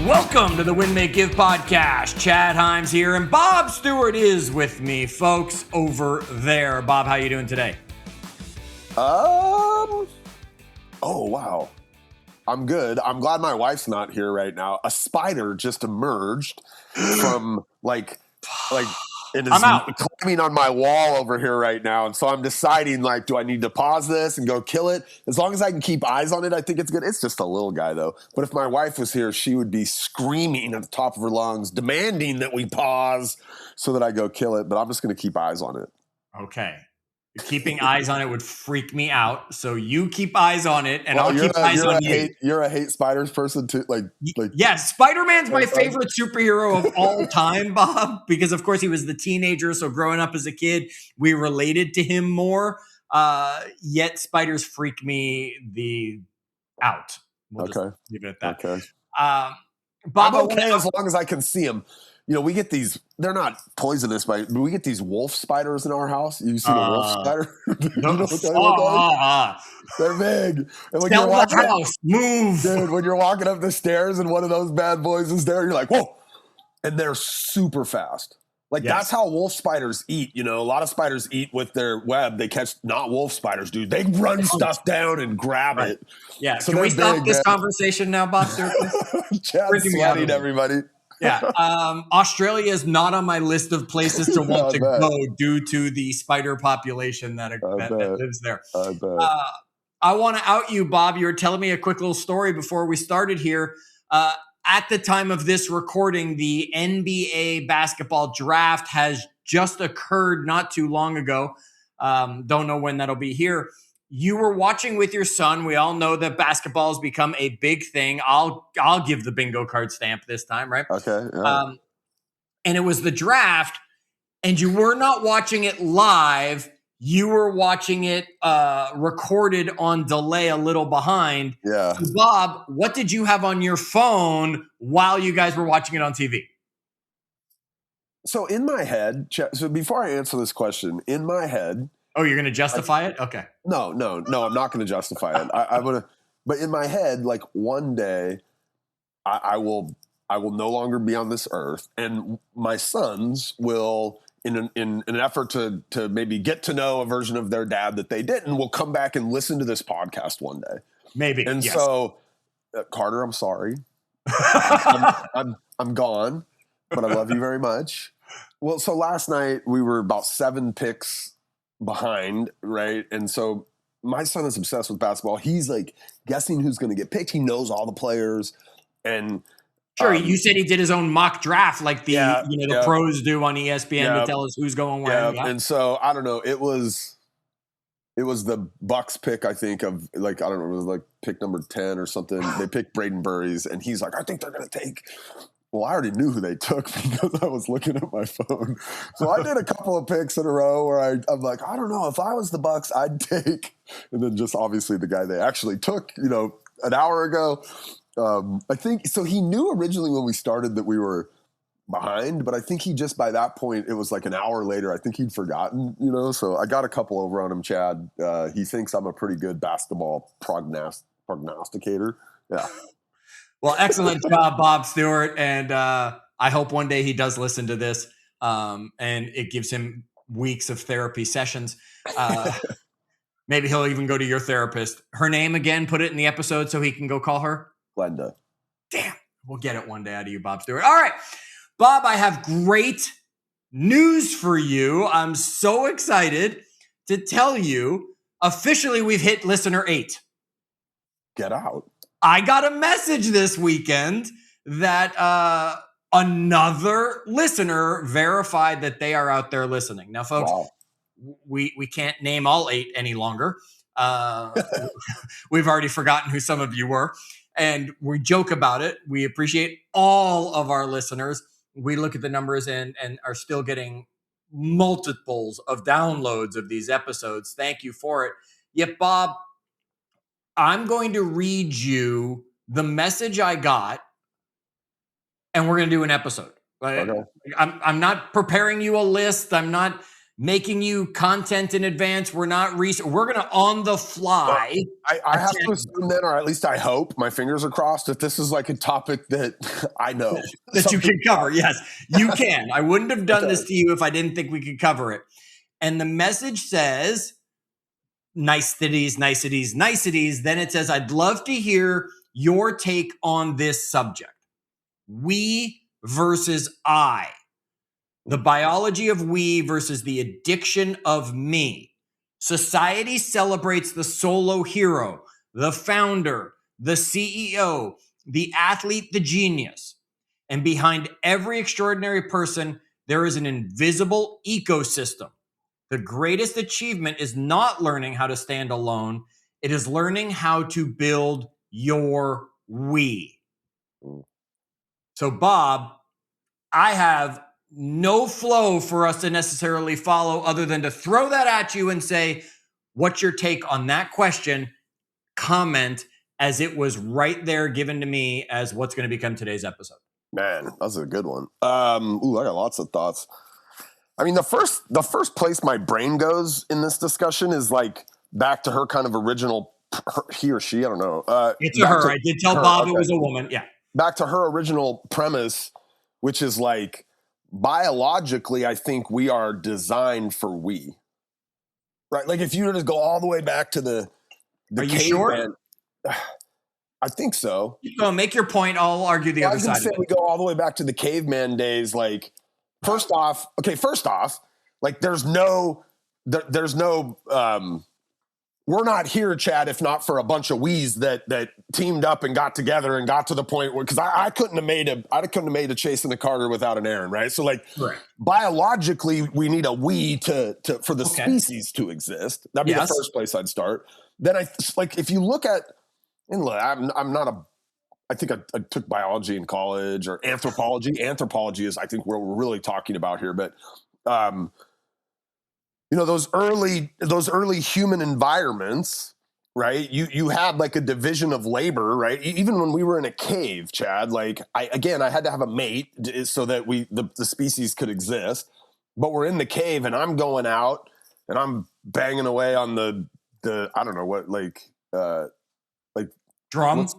Welcome to the Win, Make, Give podcast. Chad Hyams here, and Bob Stewart is with me, folks, over there. Bob, how you doing today? Oh, wow. I'm good. I'm glad my wife's not here right now. A spider just emerged from it is climbing on my wall over here right now. And so I'm deciding, do I need to pause this and go kill it? As long as I can keep eyes on it, I think it's good. It's just a little guy, though. But if my wife was here, she would be screaming at the top of her lungs, demanding that we pause so that I go kill it. But I'm just going to keep eyes on it. Okay. Keeping eyes on it would freak me out. So you keep eyes on it, and I'll keep eyes on you. You're a hate spiders person too? Yes, Spider-Man's my favorite superhero of all time, Bob, because of course he was the teenager. So growing up as a kid, we related to him more. Yet spiders freak me out. We'll just leave it at that. Okay. Bob, I'm okay as long as I can see them. You know, we get these, they're not poisonous, but we get these wolf spiders in our house. You see the wolf spider? You know what they look like? They're big. And when you're walking move. Dude, when you're walking up the stairs and one of those bad boys is there, you're like, whoa. And they're super fast. That's how wolf spiders eat. You know, a lot of spiders eat with their web. They catch not wolf spiders, dude. They run stuff down and grab it. Yeah. So can we stop this conversation now, Bob? Chad's sweating, everybody. Yeah. Australia is not on my list of places to want to go due to the spider population that lives there. I bet. I want to out you, Bob. You were telling me a quick little story before we started here. At the time of this recording, the NBA basketball draft has just occurred not too long ago. Don't know when that'll be here. You were watching with your son. We all know that basketball has become a big thing. I'll give the bingo card stamp this time, right? Okay. Yeah. And it was the draft, and you were not watching it live. You were watching it recorded on delay, a little behind. Yeah. So Bob, what did you have on your phone while you guys were watching it on TV? So in my head, so before I answer this question, in my head. Oh, you're going to justify it? Okay. No, I'm not going to justify it. I'm going to, but in my head, one day I will no longer be on this earth, and my sons will, in an effort to maybe get to know a version of their dad that they didn't, will come back and listen to this podcast one day. Maybe. And so, Carter, I'm sorry. I'm gone, but I love you very much. Well, so last night we were about 7 picks behind, right? And so my son is obsessed with basketball. He's guessing who's going to get picked. He knows all the players. And sure, you said he did his own mock draft the pros do on ESPN to tell us who's going where. Yeah. And so I don't know, it was the Bucks pick, I think, of I don't know, it was pick number 10 or something. They picked Braden Burries, and he's like, I think they're going to take. Well, I already knew who they took because I was looking at my phone. So I did a couple of picks in a row where I'm like, I don't know, if I was the Bucks, I'd take. And then just obviously the guy they actually took, an hour ago. I think so. He knew originally when we started that we were behind, but I think he just by that point, it was an hour later. I think he'd forgotten, So I got a couple over on him, Chad. He thinks I'm a pretty good basketball prognosticator. Yeah. Well, excellent job, Bob Stewart. And I hope one day he does listen to this and it gives him weeks of therapy sessions. Maybe he'll even go to your therapist. Her name again, put it in the episode so he can go call her. Glenda. Damn. We'll get it one day out of you, Bob Stewart. All right. Bob, I have great news for you. I'm so excited to tell you officially we've hit listener 8. Get out. I got a message this weekend that another listener verified that they are out there listening. Now, folks, we can't name all 8 any longer. We've already forgotten who some of you were, and we joke about it. We appreciate all of our listeners. We look at the numbers and are still getting multiples of downloads of these episodes. Thank you for it. Yet, Bob, I'm going to read you the message I got, and we're going to do an episode. Okay. I'm not preparing you a list. I'm not making you content in advance. We're not we're going to on the fly. I have to assume then, or at least I hope, my fingers are crossed, that this is like a topic that I know. That you can cover. Yes, you can. I wouldn't have done this to you if I didn't think we could cover it. And the message says, niceties, niceties, niceties. Then it says, I'd love to hear your take on this subject. We versus I. The biology of we versus the addiction of me. Society celebrates the solo hero, the founder, the CEO, the athlete, the genius. And behind every extraordinary person, there is an invisible ecosystem. The greatest achievement is not learning how to stand alone. It is learning how to build your we. So, Bob, I have no flow for us to necessarily follow other than to throw that at you and say, what's your take on that question? Comment, as it was right there given to me as what's going to become today's episode. Man, that's a good one. I got lots of thoughts. I mean, the first place my brain goes in this discussion is like back to her kind of original, he or she, I don't know. It's a her. I did tell Bob it was a woman. Yeah. Back to her original premise, which is like, biologically, I think we are designed for we. Right? Like if you were to go all the way back to the Are you sure? I think so. So make your point. I'll argue the other side. I say we go all the way back to the caveman days. Like, first off, like there's no, we're not here, Chad, if not for a bunch of wees that teamed up and got together and got to the point where, because I couldn't have made a Chase and a Carter without an Aaron, right? So like biologically, we need a we for the species to exist. That'd be the first place I'd start. Then if you look at, and look, I think I took biology in college or anthropology. Anthropology is, I think, what we're really talking about here. But, those early human environments, right? You had like a division of labor, right? Even when we were in a cave, Chad, like I had to have a mate so that the species could exist. But we're in the cave and I'm going out and I'm banging away on the I don't know what, like drums.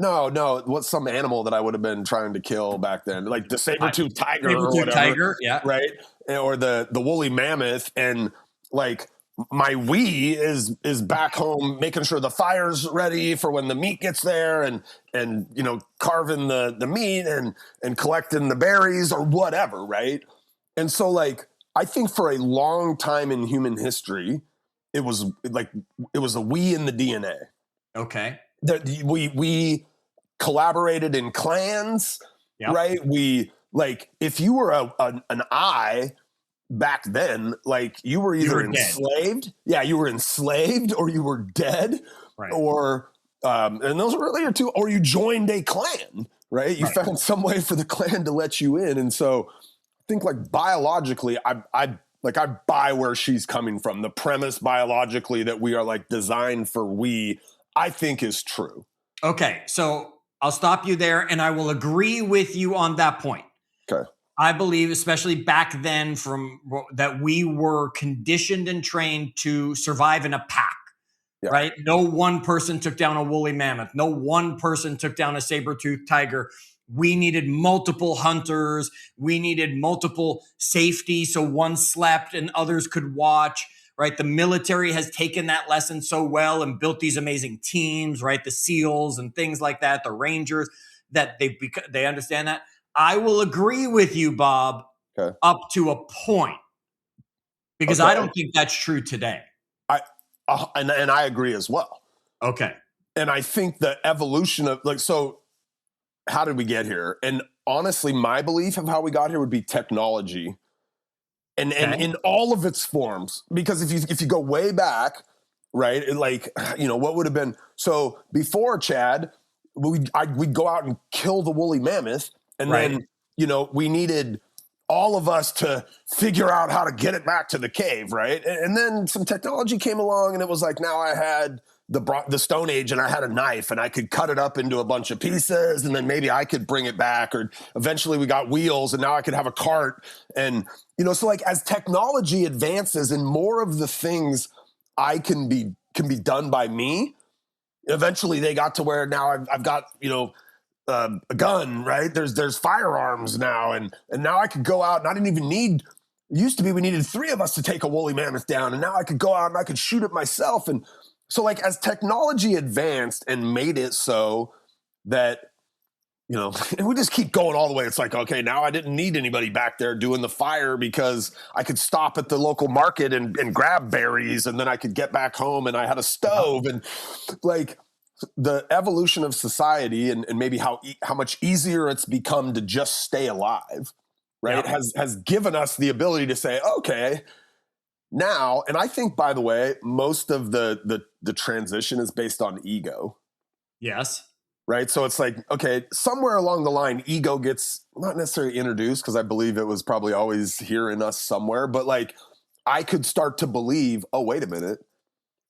No. What's some animal that I would have been trying to kill back then? Like the saber-toothed tiger or whatever. Tiger, yeah. Right? Or the woolly mammoth. And like my we is back home making sure the fire's ready for when the meat gets there and carving the meat and collecting the berries or whatever, right? And so like I think for a long time in human history, it was a we in the DNA. Okay. That we collaborated in clans, right? We like if you were an I back then, like you were either enslaved, you were enslaved, or you were dead, right? Or and those were really your two, or you joined a clan, right? You found some way for the clan to let you in, and so I think like biologically, I buy where she's coming from. The premise biologically that we are like designed for we, I think is true. Okay, so I'll stop you there and I will agree with you on that point. Okay. I believe, especially back then, that we were conditioned and trained to survive in a pack, right? No one person took down a woolly mammoth. No one person took down a saber-toothed tiger. We needed multiple hunters. We needed multiple safety so one slept and others could watch. Right, the military has taken that lesson so well and built these amazing teams, right? The SEALs and things like that, the Rangers, that they understand that. I will agree with you, Bob, up to a point, because I don't think that's true today. And I agree as well. Okay, and I think the evolution of so how did we get here? And honestly, my belief of how we got here would be technology. And in all of its forms, because if you go way back, right, like, what would have been, so before, Chad, we'd go out and kill the woolly mammoth, and then, we needed all of us to figure out how to get it back to the cave, right? And then some technology came along, and it was like, now I had the Stone Age and I had a knife and I could cut it up into a bunch of pieces and then maybe I could bring it back, or eventually we got wheels and now I could have a cart. And, so like as technology advances and more of the things can be done by me, eventually they got to where now I've got, a gun, right? There's firearms now. And now I could go out and I didn't even need, it used to be we needed 3 of us to take a woolly mammoth down. And now I could go out and I could shoot it myself. And so like as technology advanced and made it so that, and we just keep going all the way. It's like, okay, now I didn't need anybody back there doing the fire because I could stop at the local market and grab berries and then I could get back home and I had a stove. And like the evolution of society and maybe how much easier it's become to just stay alive, right? Yeah. Has given us the ability to say, okay, now, and I think, by the way, most of the transition is based on ego. Yes. Right. So it's like, okay, somewhere along the line, ego gets not necessarily introduced because I believe it was probably always here in us somewhere. But like I could start to believe, oh, wait a minute.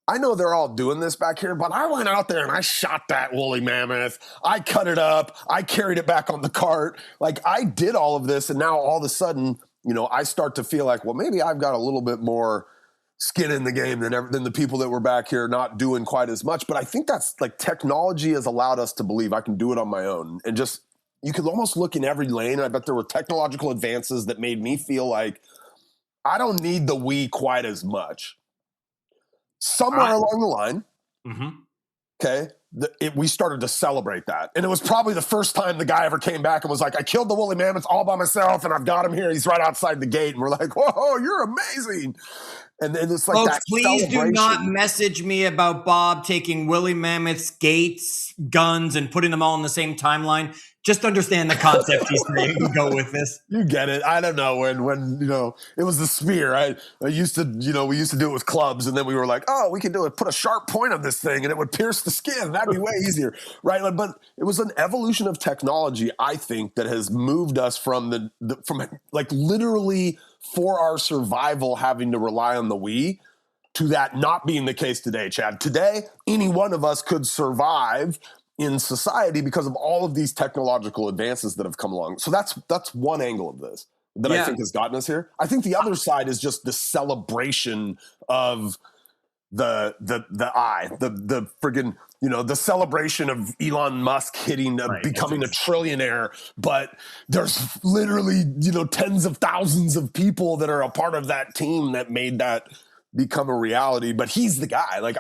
I know they're all doing this back here, but I went out there and I shot that woolly mammoth. I cut it up. I carried it back on the cart. Like I did all of this. And now all of a sudden, I start to feel like, well, maybe I've got a little bit more skin in the game than the people that were back here not doing quite as much. But I think that's like technology has allowed us to believe I can do it on my own. And just, you could almost look in every lane. I bet there were technological advances that made me feel like I don't need the we quite as much. Somewhere along the line, okay, we started to celebrate that. And it was probably the first time the guy ever came back and was like, I killed the woolly mammoth all by myself and I've got him here. He's right outside the gate. And we're like, whoa, you're amazing. And it's like folks, that please do not message me about Bob taking woolly mammoths, gates, guns, and putting them all in the same timeline. Just understand the concept he's saying and go with this. You get it. I don't know when it was the spear. I used to, we used to do it with clubs, and then we were like, oh, we can put a sharp point on this thing and it would pierce the skin. That'd be way easier. Right. But it was an evolution of technology, I think, that has moved us from from like literally for our survival having to rely on the we to that not being the case today, Chad. Today, any one of us could survive in society because of all of these technological advances that have come along. So that's one angle of this that I think has gotten us here. I think the other side is just the celebration of the friggin', the celebration of Elon Musk becoming a trillionaire, but there's literally, tens of thousands of people that are a part of that team that made that become a reality. But he's the guy. Like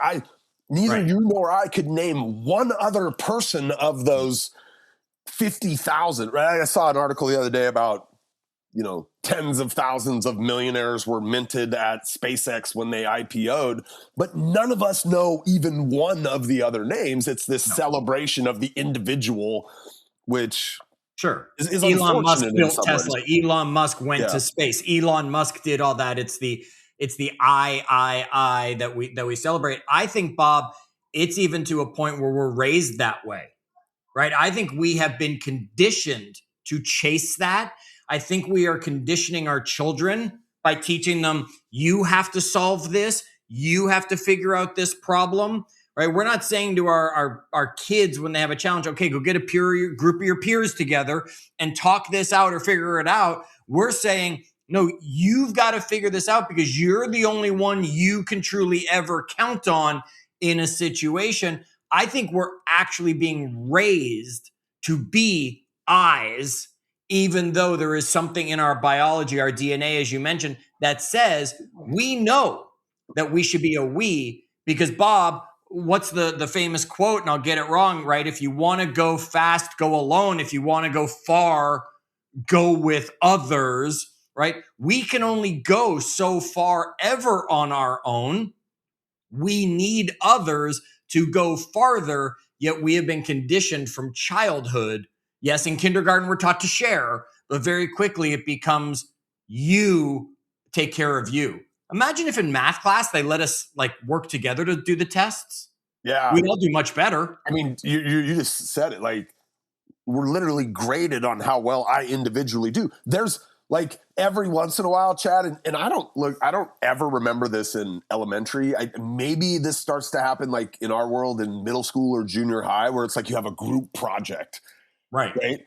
neither you nor I could name one other person of those 50,000. Right? I saw an article the other day about, tens of thousands of millionaires were minted at SpaceX when they IPO'd, but none of us know even one of the other names. It's this celebration of the individual, which is Elon Musk unfortunate built Tesla. Elon Musk went to space. Elon Musk did all that. It's the I that we celebrate. I think, Bob, it's even to a point where we're raised that way, right? I think we have been conditioned to chase that. I think we are conditioning our children by teaching them, you have to solve this. You have to figure out this problem, right? We're not saying to our kids when they have a challenge, okay, go get a group of your peers together and talk this out or figure it out. We're saying, no, you've got to figure this out because you're the only one you can truly ever count on in a situation. I think we're actually being raised to be I's, even though there is something in our biology, our DNA, as you mentioned, that says we know that we should be a we. Because, Bob, what's the famous quote? And I'll get it wrong, right? If you want to go fast, go alone. If you want to go far, go with others, right? We can only go so far ever on our own. We need others to go farther, yet we have been conditioned from childhood. Yes, in kindergarten, we're taught to share, but very quickly it becomes you take care of you. Imagine if in math class, they let us work together to do the tests. Yeah. We'd all do much better. I mean, you just said it, we're literally graded on how well I individually do. There's like every once in a while, Chad, and I don't ever remember this in elementary. Maybe this starts to happen like in our world in middle school or junior high, where it's like you have a group project, Right.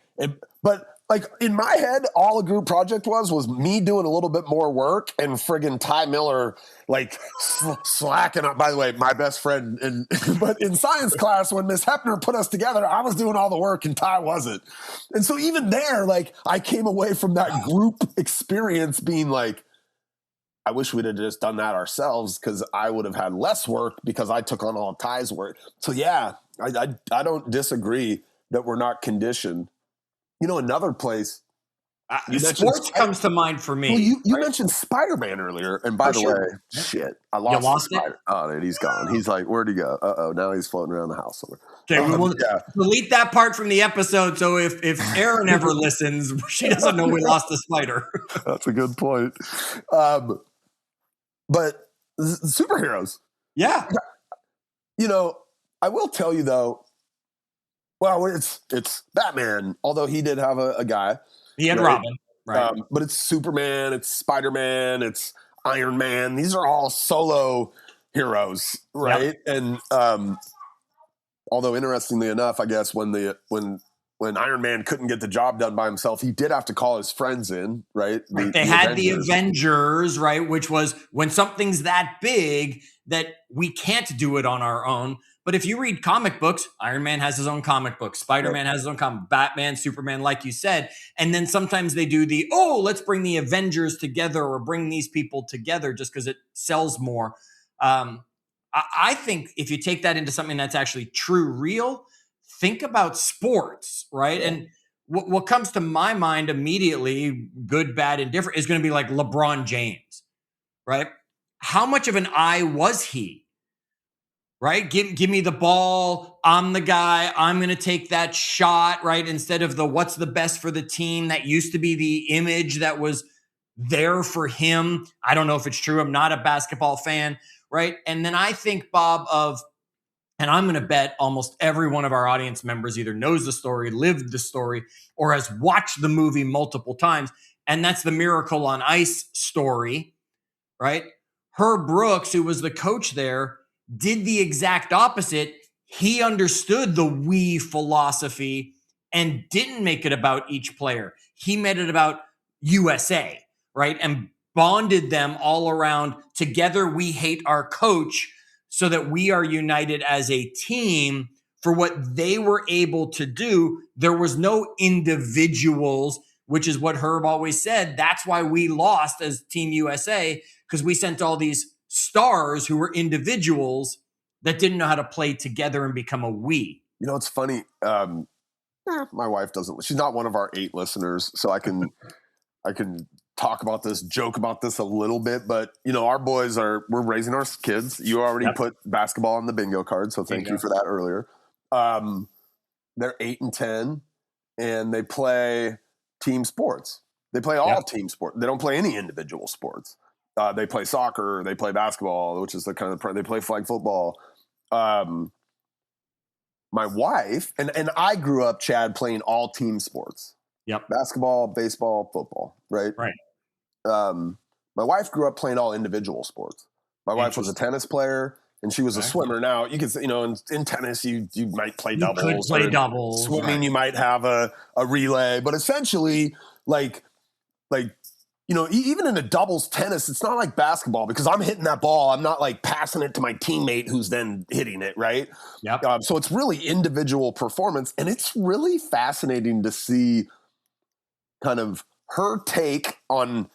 But like in my head, all a group project was me doing a little bit more work and friggin' Ty Miller like slacking up. By the way, my best friend, but in science class when Miss Hepner put us together, I was doing all the work and Ty wasn't. And so even there, like I came away from that group experience being like, I wish we'd have just done that ourselves because I would have had less work because I took on all Ty's work. So yeah, I don't disagree that we're not conditioned. You know, another place. Sports comes to mind for me. Well, you mentioned Spider-Man earlier. And by the way, shit, I lost Spider. Oh, dude, he's gone. He's like, where'd he go? Uh-oh, now he's floating around the house somewhere. Okay, we will delete that part from the episode. So if Erin ever listens, she doesn't know we lost the spider. That's a good point. But superheroes. Yeah. You know, I will tell you though, well, it's Batman, although he did have a guy. He had Robin, right? But it's Superman, it's Spider-Man, it's Iron Man. These are all solo heroes, right? Yep. And although interestingly enough, I guess when Iron Man couldn't get the job done by himself, he did have to call his friends in, right? They had the Avengers, right? Which was when something's that big that we can't do it on our own. But if you read comic books, Iron Man has his own comic book. Spider-Man has his own comic. Batman, Superman, like you said. And then sometimes they do let's bring the Avengers together or bring these people together just because it sells more. I think if you take that into something that's actually true, real, think about sports, right? Yeah. And what comes to my mind immediately, good, bad, and different, is going to be like LeBron James, right? How much of an eye was he? Right? Give me the ball. I'm the guy. I'm going to take that shot, right? Instead of what's the best for the team. That used to be the image that was there for him. I don't know if it's true. I'm not a basketball fan, right? And then I think, Bob, and I'm going to bet almost every one of our audience members either knows the story, lived the story, or has watched the movie multiple times. And that's the Miracle on Ice story, right? Herb Brooks, who was the coach there, did the exact opposite. He understood the we philosophy and didn't make it about each player. He made it about USA, right? And bonded them all around together. We hate our coach so that we are united as a team for what they were able to do. There was no individuals, which is what Herb always said. That's why we lost as Team USA, because we sent all these stars who were individuals that didn't know how to play together and become a we. You know, it's funny. My wife doesn't. She's not one of our 8 listeners, so I can talk about this, joke about this a little bit. But you know, our boys we're raising our kids. You already put basketball on the bingo card, so thank you for that earlier. They're 8 and 10, and they play team sports. They play all team sports. They don't play any individual sports. They play soccer, they play basketball, which is the kind of they play flag football. My wife and I grew up, Chad, playing all team sports. Yep. Basketball, baseball, football, right? Right. My wife grew up playing all individual sports. My wife was a tennis player and she was a swimmer. Now you can, in tennis, you might play doubles. You could play doubles. Swimming, you might have a relay, but essentially like, even in a doubles tennis, it's not like basketball because I'm hitting that ball. I'm not like passing it to my teammate who's then hitting it, right? Yep. So it's really individual performance. And it's really fascinating to see kind of her take on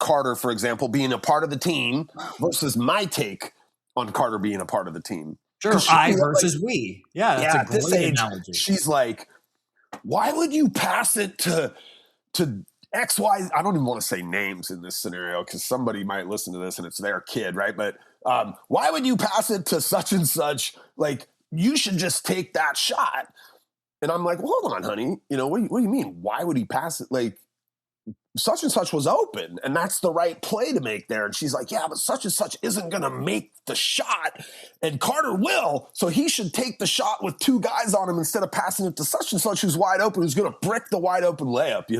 Carter, for example, being a part of the team versus my take on Carter being a part of the team. Sure, I versus we. Yeah, that's a great analogy. She's like, why would you pass it to X, Y, I don't even want to say names in this scenario because somebody might listen to this and it's their kid, right? But why would you pass it to such and such? Like, you should just take that shot. And I'm like, well, hold on, honey. What do you mean? Why would he pass it? Like, such and such was open and that's the right play to make there. And she's like, yeah, but such and such isn't going to make the shot and Carter will. So he should take the shot with 2 guys on him instead of passing it to such and such who's wide open, who's going to brick the wide open layup,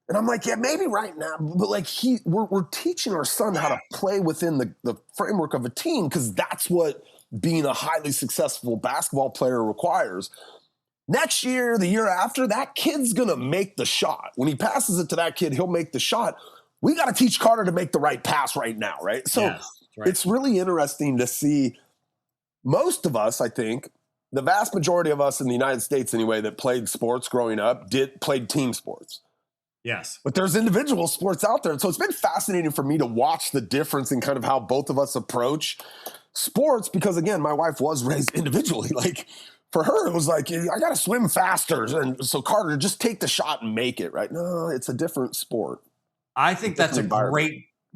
And I'm like, yeah, maybe right now, but like we're teaching our son how to play within the framework of a team, because that's what being a highly successful basketball player requires. Next year, the year after, that kid's gonna make the shot. When he passes it to that kid, he'll make the shot. We got to teach Carter to make the right pass right now, right? So Yes, right. It's really interesting to see. Most of us, I think, the vast majority of us in the United States anyway, that played sports growing up, played team sports. Yes. But there's individual sports out there. And so it's been fascinating for me to watch the difference in kind of how both of us approach sports, because again, my wife was raised individually. Like for her, it was like, I got to swim faster. And so Carter, just take the shot and make it, right? No, it's a different sport. I think that's a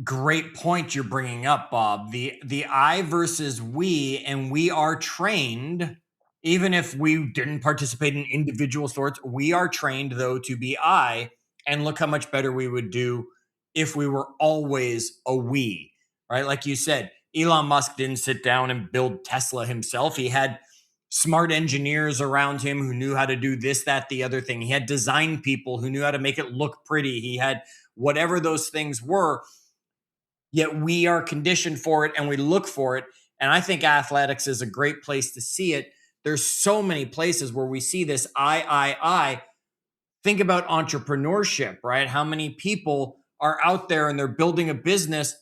great point you're bringing up, Bob. The I versus we, and we are trained, even if we didn't participate in individual sports, we are trained though to be I. And look how much better we would do if we were always a we, right? Like you said, Elon Musk didn't sit down and build Tesla himself. He had smart engineers around him who knew how to do this, that, the other thing. He had design people who knew how to make it look pretty. He had whatever those things were, yet we are conditioned for it and we look for it. And I think athletics is a great place to see it. There's so many places where we see this I. Think about entrepreneurship, right? How many people are out there and they're building a business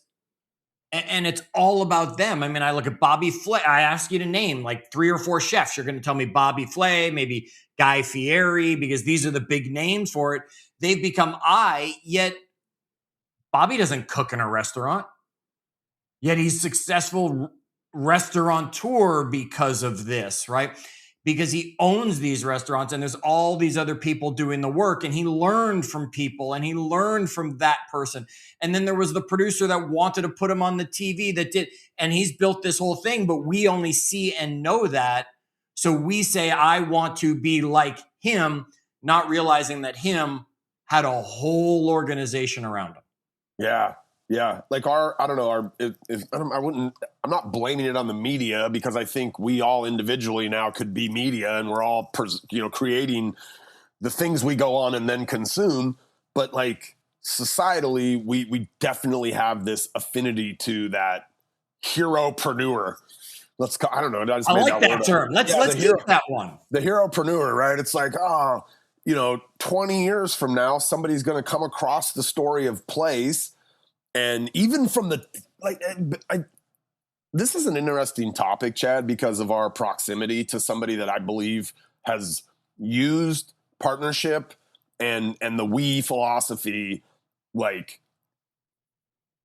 and it's all about them. I mean, I look at Bobby Flay. I ask you to name like 3 or 4 chefs. You're going to tell me Bobby Flay, maybe Guy Fieri, because these are the big names for it. They've become yet Bobby doesn't cook in a restaurant, yet he's successful restaurateur because of this, right? Because he owns these restaurants and there's all these other people doing the work, and he learned from people and he learned from that person. And then there was the producer that wanted to put him on the TV that did, and he's built this whole thing, but we only see and know that. So we say, I want to be like him, not realizing that him had a whole organization around him. Yeah. Yeah. Like I don't know, I'm not blaming it on the media, because I think we all individually now could be media, and we're all, creating the things we go on and then consume. But like societally, we definitely have this affinity to that heropreneur. I don't know. I like that term. Let's keep that one. The heropreneur, right? It's like, 20 years from now, somebody's going to come across the story of place. And even from this is an interesting topic, Chad, because of our proximity to somebody that I believe has used partnership and the we philosophy, like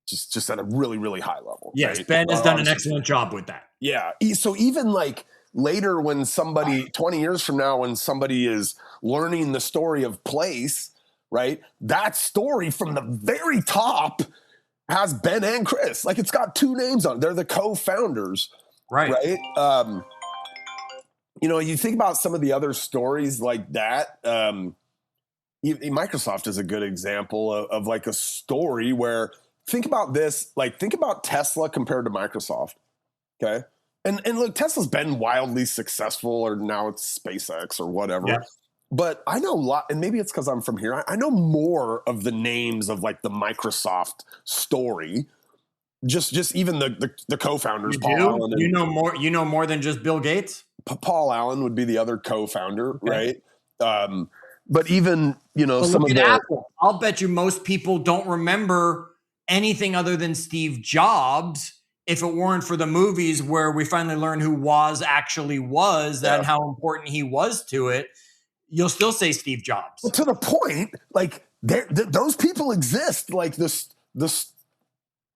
just at a really, really high level. Yes, right? Ben has done an excellent job with that. Yeah. So even like later, when 20 years from now, when somebody is learning the story of place, right, that story from the very top has Ben and Chris. Like, it's got 2 names on it. They're the co-founders. Right. You think about some of the other stories like that. Microsoft is a good example of like a story where, think about this, like think about Tesla compared to Microsoft. Okay. And look, Tesla's been wildly successful, or now it's SpaceX or whatever. Yeah. But I know a lot, and maybe it's because I'm from here. I know more of the names of like the Microsoft story. Just even the co-founders. You do? You know more than just Bill Gates? Paul Allen would be the other co-founder, okay. Right? But even some of the Apple. I'll bet you most people don't remember anything other than Steve Jobs, if it weren't for the movies where we finally learn who Woz actually was and how important he was to it. You'll still say Steve Jobs. Well, to the point, like those people exist. Like this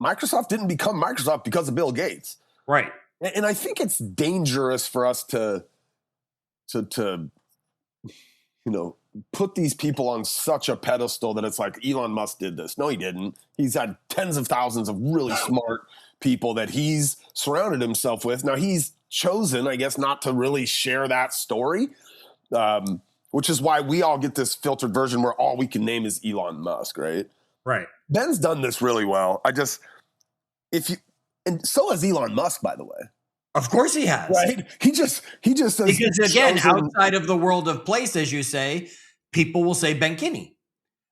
Microsoft didn't become Microsoft because of Bill Gates, right? And I think it's dangerous for us to put these people on such a pedestal that it's like Elon Musk did this. No, he didn't. He's had tens of thousands of really smart people that he's surrounded himself with. Now he's chosen, I guess, not to really share that story. Which is why we all get this filtered version where all we can name is Elon Musk, right? Right. Ben's done this really well. And so has Elon Musk, by the way. Of course he has. Right? He just because again, outside of the world of place, as you say, people will say Ben Kinney.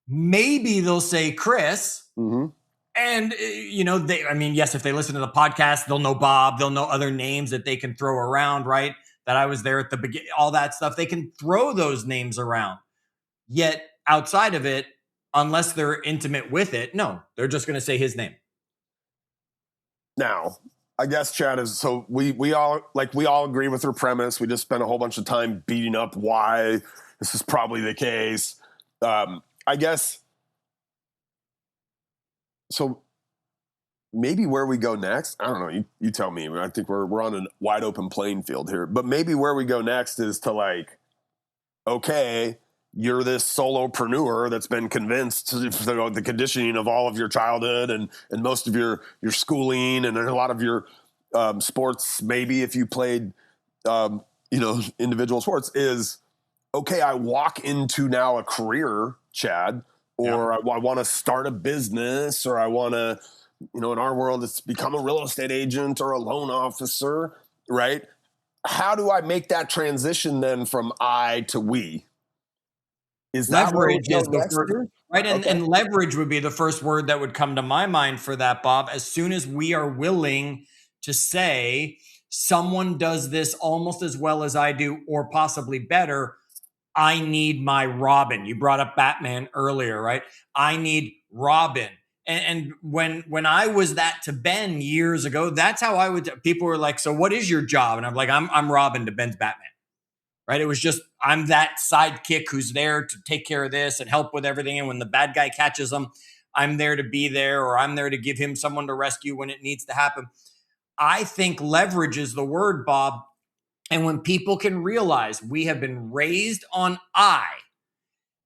Maybe they'll say Chris. Mm-hmm. And, yes, if they listen to the podcast, they'll know Bob. They'll know other names that they can throw around, right? That I was there at the beginning, all that stuff. They can throw those names around. Yet outside of it, unless they're intimate with it, no, they're just going to say his name. Now, I guess Chad is, so we all agree with her premise. We just spent a whole bunch of time beating up why this is probably the case. I guess, so maybe where we go next, I don't know, you tell me. I think we're on a wide open playing field here, but maybe where we go next is to like, okay, you're this solopreneur that's been convinced to the conditioning of all of your childhood and most of your schooling and a lot of your sports, maybe if you played, individual sports, is, okay, I walk into now a career, Chad, or I want to start a business, or I want to, in our world, it's become a real estate agent or a loan officer, right? How do I make that transition then from I to we? Is that leverage is the next first, year? right? And, Okay. and leverage would be the first word that would come to my mind for that, Bob. As soon as we are willing to say someone does this almost as well as I do, or possibly better, I need my Robin. You brought up Batman earlier, right? I need Robin. And when I was that to Ben years ago, that's how I would. People were like, "So what is your job?" And I'm like, "I'm Robin to Ben's Batman." Right? It was just I'm that sidekick who's there to take care of this and help with everything. And when the bad guy catches him, I'm there to be there, or I'm there to give him someone to rescue when it needs to happen. I think leverage is the word, Bob. And when people can realize we have been raised on I,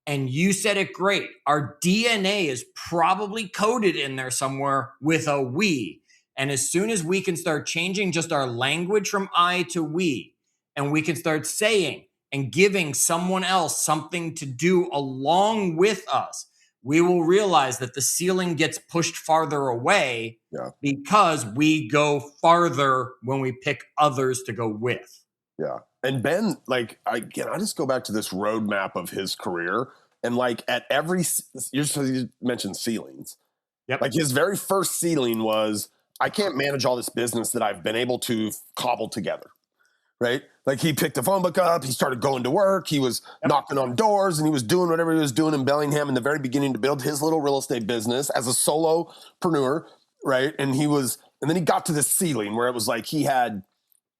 and you said it great, our DNA is probably coded in there somewhere with a we. And as soon as we can start changing just our language from I to we, and we can start saying and giving someone else something to do along with us, we will realize that the ceiling gets pushed farther away because we go farther when we pick others to go with. Yeah. And Ben, like, I just go back to this roadmap of his career. And like at every, you mentioned ceilings. Yep. Like his very first ceiling was, I can't manage all this business that I've been able to cobble together. Right? Like he picked the phone book up, he started going to work, he was knocking on doors, and he was doing whatever he was doing in Bellingham in the very beginning to build his little real estate business as a solopreneur, right? And then he got to this ceiling where it was like he had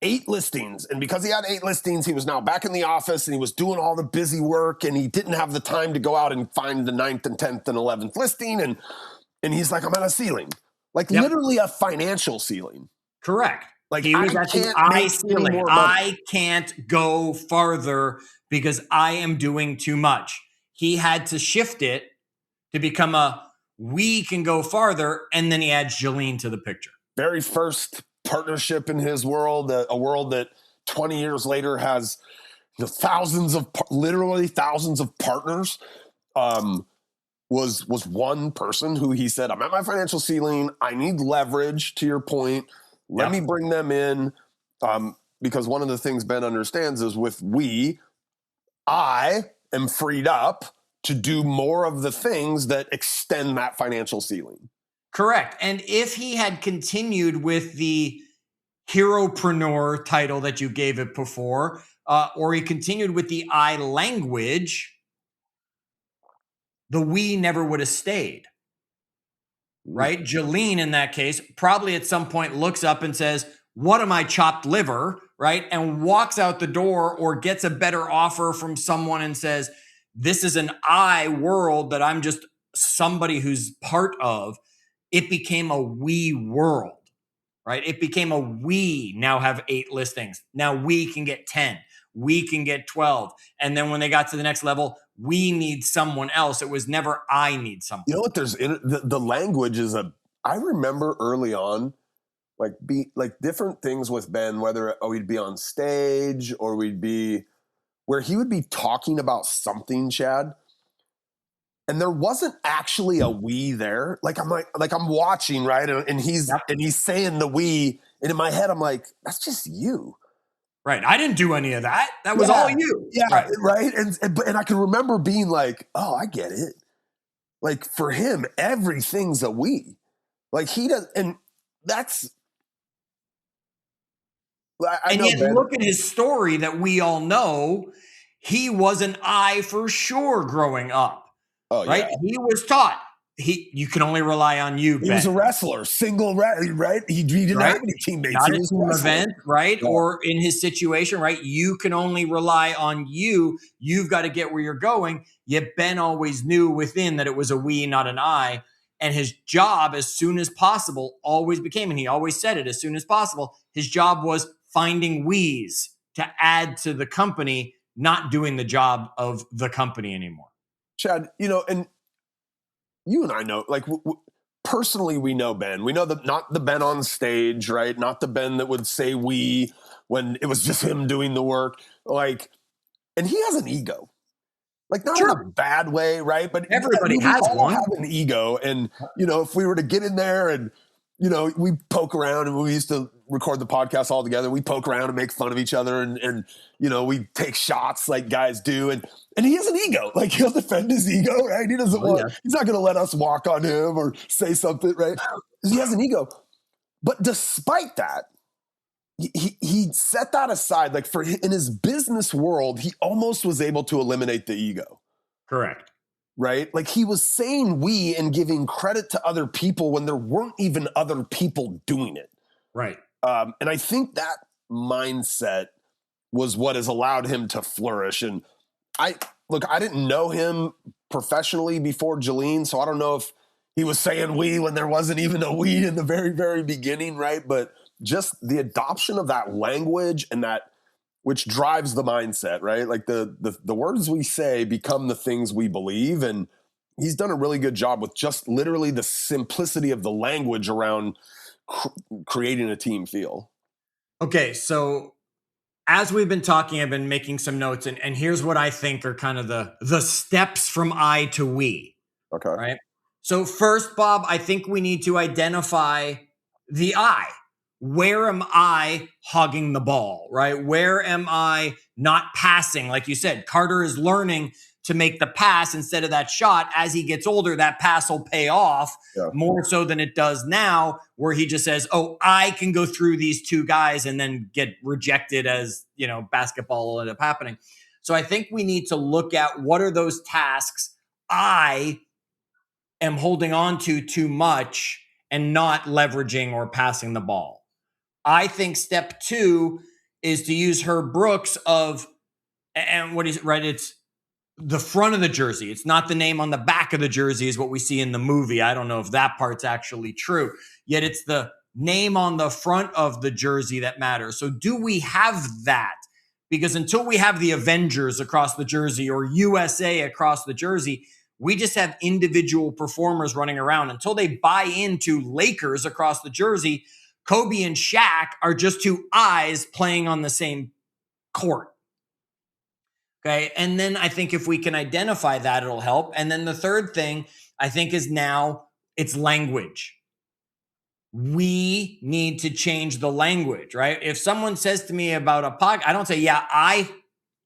8 listings. And because he had 8 listings, he was now back in the office and he was doing all the busy work and he didn't have the time to go out and find the 9th and 10th and 11th listing. And he's like, I'm at a ceiling, like literally a financial ceiling. Correct. Like he was at the I ceiling. I can't go farther because I am doing too much. He had to shift it to become we can go farther. And then he adds Jolene to the picture. Very first partnership in his world, a world that 20 years later has literally thousands of partners, was one person who he said, I'm at my financial ceiling. I need leverage, to your point. Let me bring them in, because one of the things Ben understands is with I am freed up to do more of the things that extend that financial ceiling. Correct. And if he had continued with the heropreneur title that you gave it before, or he continued with the I language, the we never would have stayed. Right? Jolene, in that case, probably at some point looks up and says, what am I, chopped liver? Right? And walks out the door or gets a better offer from someone and says, this is an I world that I'm just somebody who's part of. It became a we world, right? It became a we now have 8 listings. Now we can get 10. We can get 12. And then when they got to the next level, we need someone else. It was never I need someone. You know what? The language is I remember early on, like different things with Ben, whether we'd be on stage or we'd be where he would be talking about something, Chad, and there wasn't actually a we there. Like I'm watching, right? And he's saying the we, and in my head, I'm like, that's just you. Right. I didn't do any of that. That was all you. Yeah. Right. And I can remember being like, oh, I get it. Like for him, everything's a we. Like he does, and that's. I And know, yet, Ben. look at his story that we all know. He was an I for sure growing up, Oh right? yeah, He was taught you can only rely on you, he was a Ben, wrestler, right? He didn't right? have any teammates. Not He a was a team wrestler. event, right? Yeah. Or in his situation, right? You can only rely on you. You've got to get where you're going. Yet Ben always knew within that it was a we, not an I. And his job, as soon as possible, always became, and he always said it as soon as possible, his job was finding we's to add to the company, not doing the job of the company anymore. Chad, and you and I know, like personally, we know Ben. We know that not the Ben on stage, right? Not the Ben that would say we when it was just him doing the work. Like, and he has an ego. Like not in a bad way, right? But Everybody we has all one. have an ego, and if we were to get in there and we poke around, and we used to record the podcast all together. We poke around and make fun of each other, and we take shots like guys do, and he has an ego. Like he'll defend his ego, right? He doesn't he's not going to let us walk on him or say something, right? He has an ego, but despite that, he set that aside. Like in his business world, he almost was able to eliminate the ego. Correct. Right? Like he was saying we and giving credit to other people when there weren't even other people doing it. Right. And I think that mindset was what has allowed him to flourish. And I didn't know him professionally before Jolene, so I don't know if he was saying we when there wasn't even a we in the very, very beginning, right? But just the adoption of that language and that which drives the mindset, right? Like the words we say become the things we believe. And he's done a really good job with just literally the simplicity of the language around creating a team feel. Okay, so as we've been talking, I've been making some notes, and here's what I think are kind of the steps from I to we. Okay. Right. So first, Bob, I think we need to identify the I. Where am I hogging the ball? Right? Where am I not passing? Like you said, Carter is learning to make the pass instead of that shot. As he gets older, that pass will pay off more so than it does now, where he just says, oh, I can go through these two guys and then get rejected as, basketball will end up happening. So I think we need to look at what are those tasks I am holding on to too much and not leveraging or passing the ball. I think step 2 is to use Herb Brooks and what is it, right? It's the front of the jersey. It's not the name on the back of the jersey is what we see in the movie. I don't know if that part's actually true. Yet it's the name on the front of the jersey that matters. So do we have that? Because until we have the Avengers across the jersey or USA across the jersey, we just have individual performers running around. Until they buy into Lakers across the jersey, Kobe and Shaq are just two eyes playing on the same court. Okay. And then I think if we can identify that, it'll help. And then the third thing I think is now it's language. We need to change the language, right? If someone says to me about a podcast, I don't say, yeah, I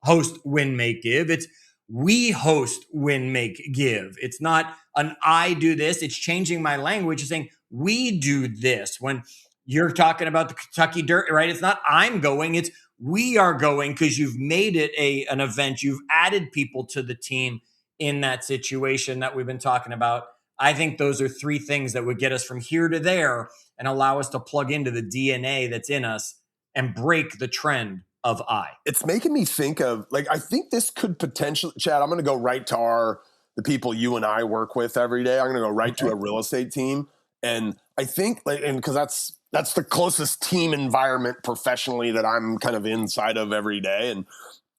host Win, Make, Give. It's we host Win, Make, Give. It's not an I do this. It's changing my language. It's saying we do this. When you're talking about the Kentucky Derby, right? It's not I'm going. It's we are going because you've made it an event. You've added people to the team in that situation that we've been talking about. I think those are 3 things that would get us from here to there and allow us to plug into the DNA that's in us and break the trend of I. It's making me think of, like, I think this could potentially, Chad, I'm going to go right to the people you and I work with every day. I'm going to go right to a real estate team. And I think, and because that's the closest team environment professionally that I'm kind of inside of every day. And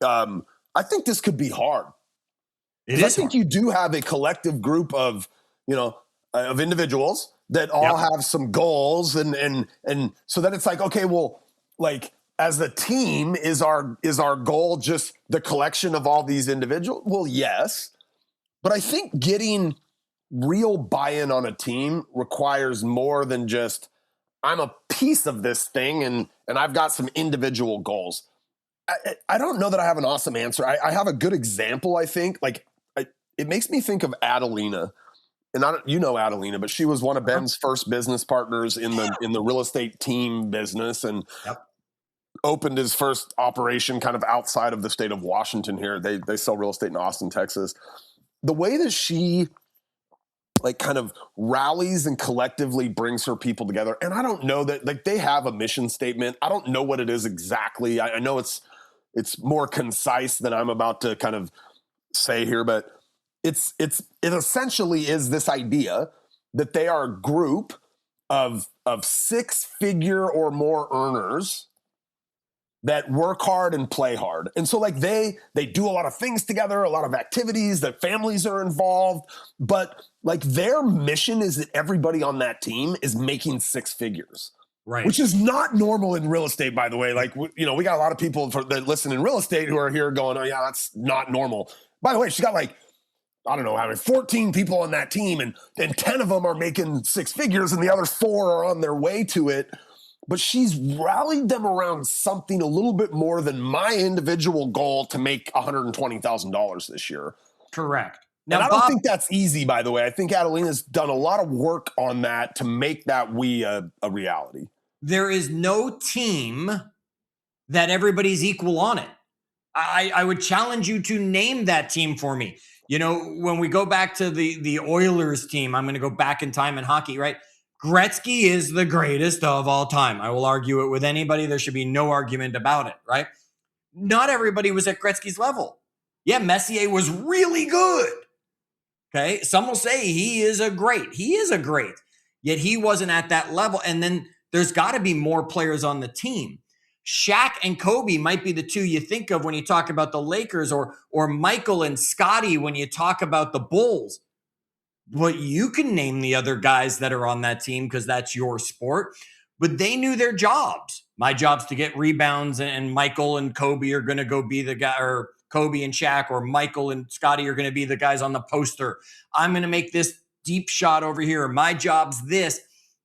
I think this could be hard. I think you do have a collective group of, of individuals that all have some goals. And so then it's like, okay, well, like as a team, is our goal just the collection of all these individuals? Well, yes. But I think getting real buy-in on a team requires more than just, I'm a piece of this thing and I've got some individual goals. I don't know that I have an awesome answer. I have a good example, I think. Like, it makes me think of Adelina. and you know Adelina, but she was one of Ben's first business partners in the real estate team business, and Yep. opened his first operation kind of outside of the state of Washington here. They sell real estate in Austin, Texas. The way that she like kind of rallies and collectively brings her people together. And I don't know that like they have a mission statement. I don't know what it is exactly. I know it's more concise than I'm about to kind of say here, but it essentially is this idea that they are a group of 6-figure or more earners that work hard and play hard. And so like they do a lot of things together, a lot of activities, that families are involved, but like their mission is that everybody on that team is making 6 figures. Right. Which is not normal in real estate, by the way. Like, you know, we got a lot of people that listen in real estate who are here going, oh yeah, that's not normal. By the way, she got like, I don't know, having 14 people on that team, and 10 of them are making 6 figures and the other 4 are on their way to it. But she's rallied them around something a little bit more than my individual goal to make $120,000 this year. Correct. Now, and I don't think that's easy, by the way. I think Adelina's done a lot of work on that to make that a reality. There is no team that everybody's equal on it. I would challenge you to name that team for me. You know, when we go back to the Oilers team, I'm going to go back in time in hockey, right? Gretzky is the greatest of all time. I will argue it with anybody. There should be no argument about it, right? Not everybody was at Gretzky's level. Yeah, Messier was really good. Okay, some will say he is a great. He is a great. Yet he wasn't at that level. And then there's got to be more players on the team. Shaq and Kobe might be the two you think of when you talk about the Lakers, or Michael and Scotty when you talk about the Bulls. But you can name the other guys that are on that team because that's your sport. But they knew their jobs. My job's to get rebounds, and Michael and Kobe are going to go be the guy, or Kobe and Shaq, or Michael and Scotty are going to be the guys on the poster. I'm going to make this deep shot over here. My job's this.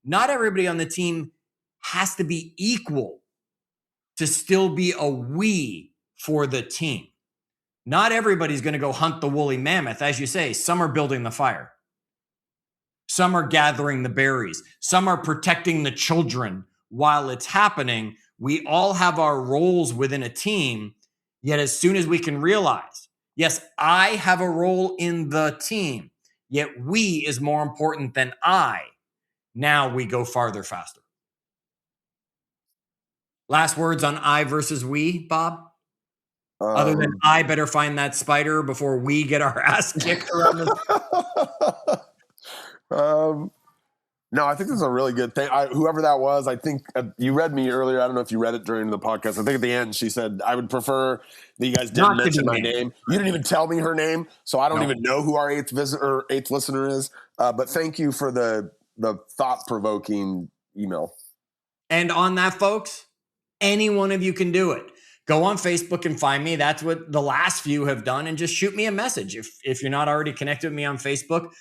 Not everybody on the team has to be equal to still be a we for the team. Not everybody's going to go hunt the woolly mammoth. As you say, some are building the fire. Some are gathering the berries. Some are protecting the children while it's happening. We all have our roles within a team. Yet as soon as we can realize, yes, I have a role in the team, yet we is more important than I, now we go farther, faster. Last words on I versus we, Bob? Other than I better find that spider before we get our ass kicked around this. No, I think this is a really good thing. Whoever that was, I think you read me earlier. I don't know if you read it during the podcast. I think at the end she said, I would prefer that you guys didn't mention my name. You didn't even tell me her name, so I don't even know who our eighth listener is. But thank you for the thought-provoking email. And on that, folks, any one of you can do it. Go on Facebook and find me. That's what the last few have done, and just shoot me a message. If you're not already connected with me on Facebook,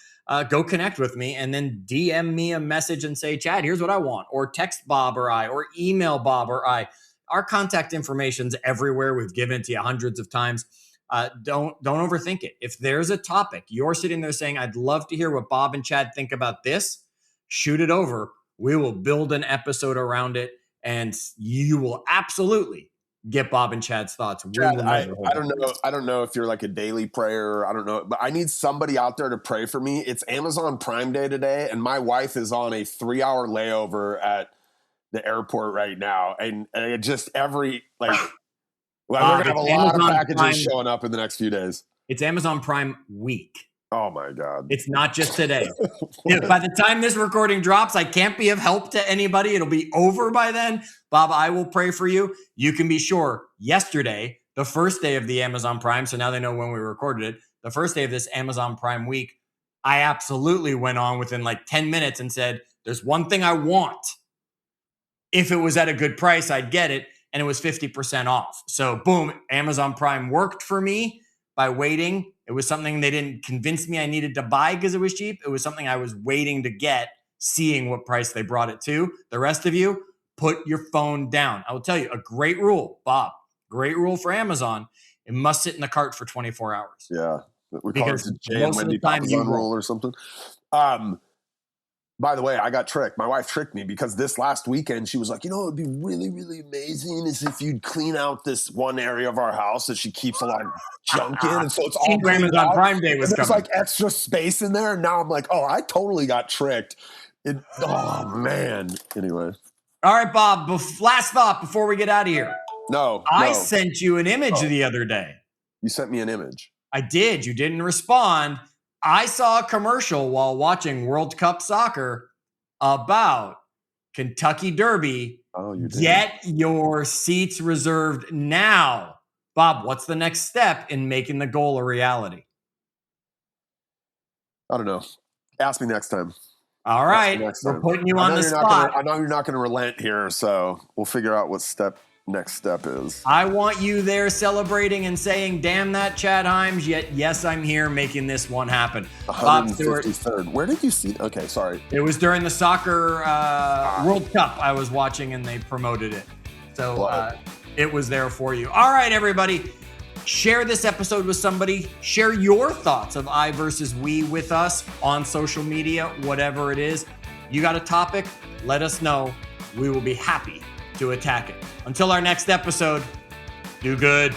go connect with me and then DM me a message and say, Chad, here's what I want. Or text Bob or I, or email Bob or I. Our contact information's everywhere. We've given it to you hundreds of times. Don't overthink it. If there's a topic, you're sitting there saying, I'd love to hear what Bob and Chad think about this, shoot it over. We will build an episode around it, and you will absolutely get Bob and Chad's thoughts. Chad, I don't know if you're like a daily prayer. I don't know, but I need somebody out there to pray for me. It's Amazon Prime Day today, and my wife is on a 3-hour layover at the airport right now, and it just we're gonna have a lot of packages showing up in the next few days. It's Amazon Prime week. Oh my God. It's not just today. By the time this recording drops, I can't be of help to anybody. It'll be over by then. Bob, I will pray for you. You can be sure yesterday, the first day of the Amazon Prime, so now they know when we recorded it, the first day of this Amazon Prime week, I absolutely went on within like 10 minutes and said, there's one thing I want. If it was at a good price, I'd get it. And it was 50% off. So boom, Amazon Prime worked for me by waiting. It was something they didn't convince me I needed to buy because it was cheap. It was something I was waiting to get, seeing what price they brought it to. The rest of you, put your phone down. I will tell you a great rule, Bob, great rule for Amazon. It must sit in the cart for 24 hours. Yeah. We call it Because the Jay and most of the Wendy time you Papasan won't. rule or something. By the way, I got tricked. My wife tricked me because this last weekend she was like, you know, it would be really, really amazing is if you'd clean out this one area of our house that she keeps a lot of junk in. And so it's all cleaned Amazon out. Prime Day was And there's coming. like extra space in there. And now I'm like, oh, I totally got tricked. Oh, man. Anyway. All right, Bob, last thought before we get out of here. No. I sent you an image the other day. You sent me an image. I did. You didn't respond. I saw a commercial while watching World Cup soccer about Kentucky Derby. Oh, you did. Get your seats reserved now. Bob, what's the next step in making the goal a reality? I don't know. Ask me next time. All right. We're putting you on the spot. I know you're not going to relent here, so we'll figure out what next step is. I want you there celebrating and saying, damn that Chad Hyams, yet yes, I'm here making this one happen. Bob Stewart. 153rd. Where did you see? Okay, sorry. It was during the soccer World Cup I was watching and they promoted it. So it was there for you. All right, everybody. Share this episode with somebody. Share your thoughts of I versus we with us on social media, whatever it is. You got a topic? Let us know. We will be happy to attack it. Until our next episode, do good.